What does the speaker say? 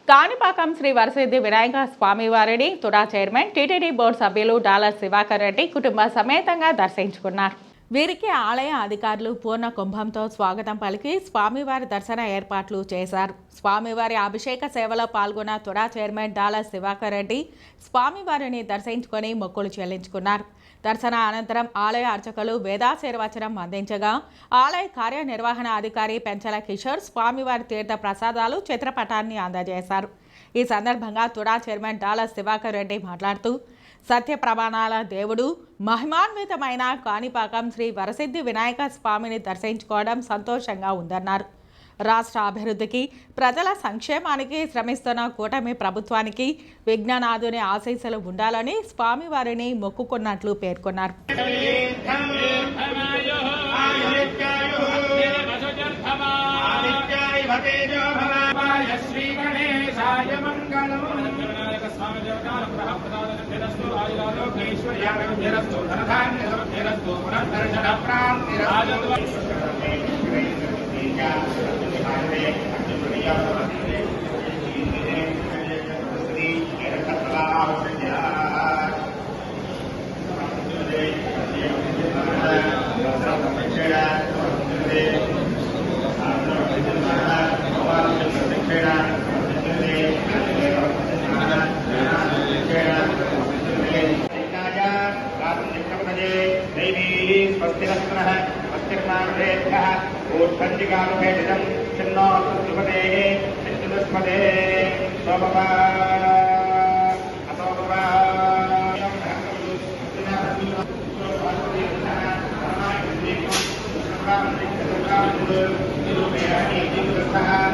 కాణిపాకం శ్రీ వరసిద్ధి వినాయక స్వామివారిని TUDA chairman TTD board సభ్యులు dollar Diwakar Reddy కుటుంబ సమేతంగా దర్శించుకున్నారు. వీరికి ఆలయ అధికారులు పూర్ణ కుంభంతో స్వాగతం పలికి స్వామివారి దర్శన ఏర్పాట్లు చేశారు. స్వామివారి అభిషేక సేవలో పాల్గొన్న తుడా చైర్మన్ డాలర్ దివాకర్ రెడ్డి స్వామివారిని దర్శించుకొని మొక్కులు చెల్లించుకున్నారు. దర్శన అనంతరం ఆలయ అర్చకులు వేదాశీర్వచనం అందించగా ఆలయ కార్యనిర్వహణ అధికారి పెంచల కిషోర్ స్వామివారి తీర్థ ప్రసాదాలు చిత్రపటాన్ని అందజేశారు. ఈ సందర్భంగా తుడా చైర్మన్ డాలర్ దివాకర్ రెడ్డి మాట్లాడుతూ సత్య ప్రమాణాల దేవుడు మహిమాన్వితమైన కాణిపాకం శ్రీ వరసిద్ధి వినాయక స్వామిని దర్శించుకోవడం సంతోషంగా ఉందన్నారు. రాష్ట్ర అభివృద్ధికి ప్రజల సంక్షేమానికి శ్రమిస్తున్న కూటమి ప్రభుత్వానికి విజ్ఞానాథుని ఆశీస్సులు ఉండాలని స్వామివారిని మొక్కుకున్నట్లు పేర్కొన్నారు. Terima kasih.